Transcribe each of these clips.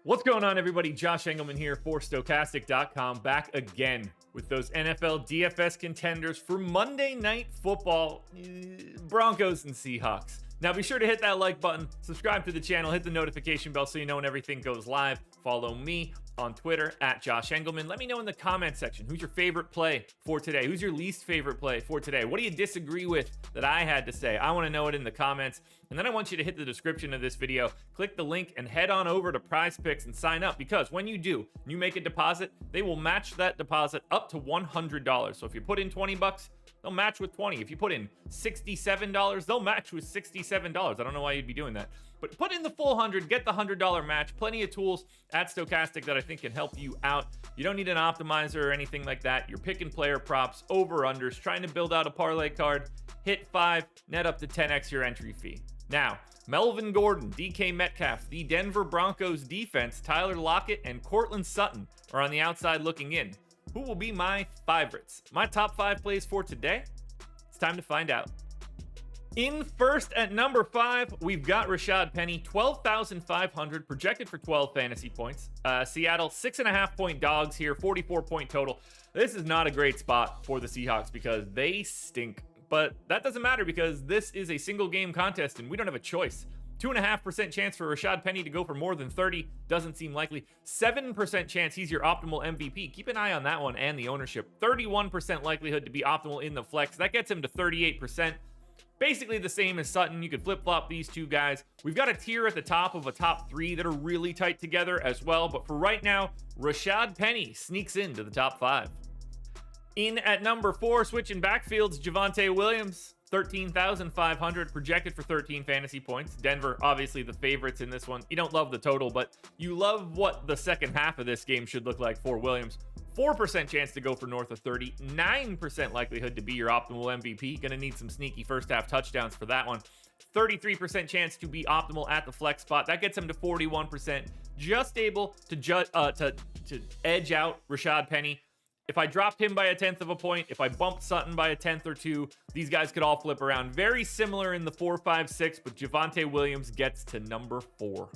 What's going on, everybody? Josh Engleman here for Stokastic.com, back again with those NFL DFS contenders for Monday Night Football, Broncos and Seahawks. Now be sure to hit that like button, subscribe to the channel, hit the notification bell so you know when everything goes live. Follow me on Twitter at Josh Engleman. Let me know in the comment section who's your favorite play for today. Who's your least favorite play for today? What do you disagree with that I had to say? I want to know it in the comments. And then I want you to hit the description of this video, click the link, and head on over to Prize Picks and sign up, because when you do, you make a deposit, they will match that deposit up to $100. So if you put in 20 bucks, they'll match with 20. If you put in $67, they'll match with $67. I don't know why you'd be doing that. But put in the full 100, get the $100 match. Plenty of tools at Stokastic that I think can help you out. You don't need an optimizer or anything like that. You're picking player props, over-unders, trying to build out a parlay card. Hit 5, net up to 10x your entry fee. Now, Melvin Gordon, DK Metcalf, the Denver Broncos defense, Tyler Lockett, and Courtland Sutton are on the outside looking in. Who will be my favorites? My top 5 plays for today? It's time to find out. In first at number 5, we've got RASHAAD Penny, 12,500, projected for 12 fantasy points. Seattle, 6.5-point dogs here, 44-point total. This is not a great spot for the Seahawks because they stink. But that doesn't matter because this is a single game contest and we don't have a choice. 2.5% chance for RASHAAD Penny to go for more than 30 doesn't seem likely. 7% chance he's your optimal MVP. Keep an eye on that one and the ownership. 31% likelihood to be optimal in the flex. That gets him to 38%. Basically the same as Sutton. You could flip-flop these two guys. We've got a tier at the top of a top 3 that are really tight together as well. But for right now, RASHAAD Penny sneaks into the top 5. In at number 4, switching backfields, JAVONTE Williams, 13,500, projected for 13 fantasy points. Denver, obviously the favorites in this one. You don't love the total, but you love what the second half of this game should look like for Williams. 4% chance to go for north of 30, 9% likelihood to be your optimal MVP. Gonna need some sneaky first half touchdowns for that one. 33% chance to be optimal at the flex spot. That gets him to 41%, just able to edge out RASHAAD Penny. If I dropped him by 1/10 of a point, if I bumped Sutton by 1/10 or 2, these guys could all flip around. Very similar in the 4, 5, 6, but JAVONTE Williams gets to number 4.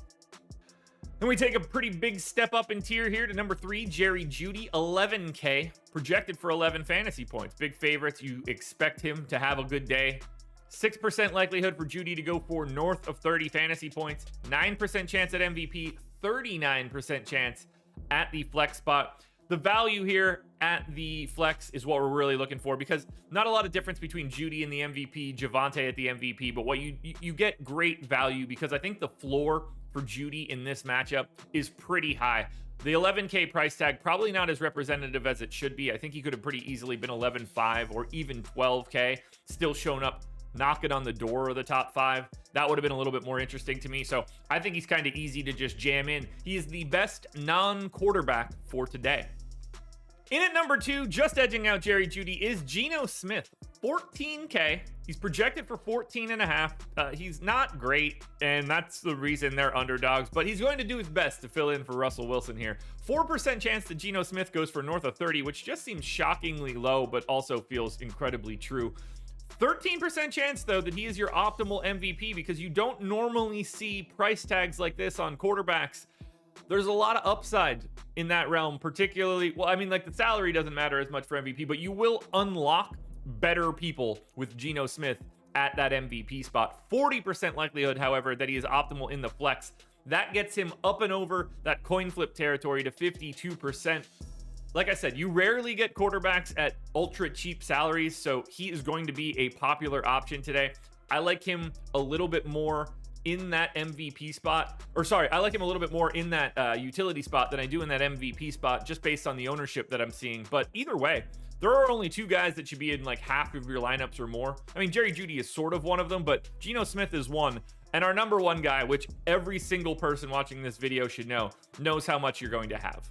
Then we take a pretty big step up in tier here to number 3, JEUDY, 11K, projected for 11 fantasy points. Big favorites. You expect him to have a good day. 6% likelihood for JEUDY to go for north of 30 fantasy points. 9% chance at MVP, 39% chance at the flex spot. The value here at the flex is what we're really looking for, because not a lot of difference between JEUDY and the MVP, JAVONTE at the MVP, but what you get great value because I think the floor for JEUDY in this matchup is pretty high. The 11K price tag, probably not as representative as it should be. I think he could have pretty easily been 11.5 or even 12K, still shown up knocking on the door of the top 5. That would have been a little bit more interesting to me. So I think he's kind of easy to just jam in. He is the best non-quarterback for today. In at number 2, just edging out JEUDY, is Geno Smith, 14K. He's projected for 14.5. He's not great, and that's the reason they're underdogs, but he's going to do his best to fill in for Russell Wilson here. 4% chance that Geno Smith goes for north of 30, which just seems shockingly low, but also feels incredibly true. 13% chance, though, that he is your optimal MVP, because you don't normally see price tags like this on quarterbacks. There's a lot of upside in that realm, particularly, well, I mean, like the salary doesn't matter as much for MVP, but you will unlock better people with Geno Smith at that MVP spot. 40% likelihood, however, that he is optimal in the flex. That gets him up and over that coin flip territory to 52%. Like I said, you rarely get quarterbacks at ultra cheap salaries, so he is going to be a popular option today. I like him a little bit more in that MVP spot, or sorry, I like him a little bit more in that utility spot than I do in that MVP spot, just based on the ownership that I'm seeing. But either way, there are only 2 guys that should be in like half of your lineups or more. I mean, JEUDY is sort of one of them, but Geno Smith is one. And our number 1 guy, which every single person watching this video should know, knows how much you're going to have.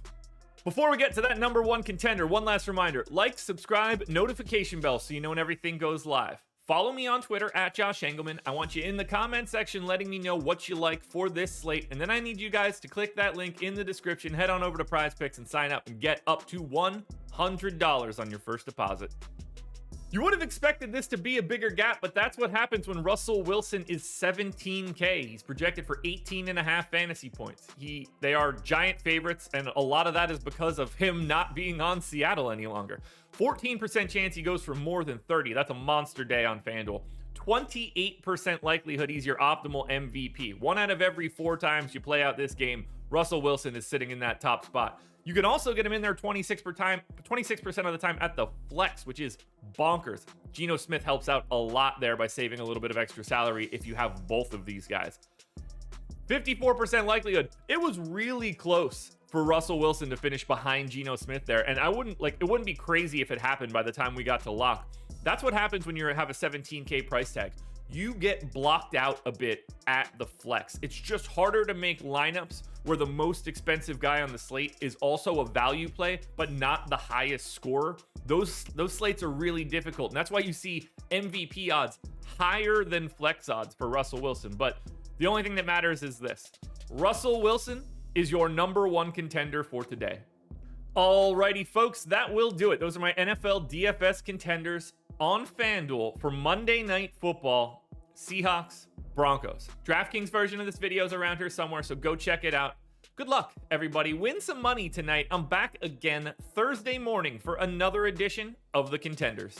Before we get to that number 1 contender, one last reminder: like, subscribe, notification bell so you know when everything goes live. Follow me on Twitter at Josh Engleman. I want you in the comment section letting me know what you like for this slate. And then I need you guys to click that link in the description, head on over to Prize Picks and sign up and get up to $100 on your first deposit. You would have expected this to be a bigger gap, but that's what happens when Russell Wilson is 17K. He's projected for 18.5 fantasy points. They are giant favorites, and a lot of that is because of him not being on Seattle any longer. 14% chance he goes for more than 30. That's a monster day on FanDuel. 28% likelihood he's your optimal MVP. 1 out of every 4 times you play out this game, Russell Wilson is sitting in that top spot. You can also get him in there 26% of the time at the flex, which is bonkers. Geno Smith helps out a lot there by saving a little bit of extra salary if you have both of these guys. 54% likelihood. It was really close for Russell Wilson to finish behind Geno Smith there, and it wouldn't be crazy if it happened by the time we got to lock. That's what happens when you have a 17K price tag. You get blocked out a bit at the flex. It's just harder to make lineups where the most expensive guy on the slate is also a value play, but not the highest scorer. Those slates are really difficult, and that's why you see MVP odds higher than flex odds for Russell Wilson. But the only thing that matters is this: Russell Wilson is your #1 contender for today. Alrighty, folks, that will do it. Those are my NFL DFS contenders on FanDuel for Monday Night Football. Seahawks, Broncos. DraftKings version of this video is around here somewhere, so go check it out. Good luck, everybody. Win some money tonight. I'm back again Thursday morning for another edition of the Contenders.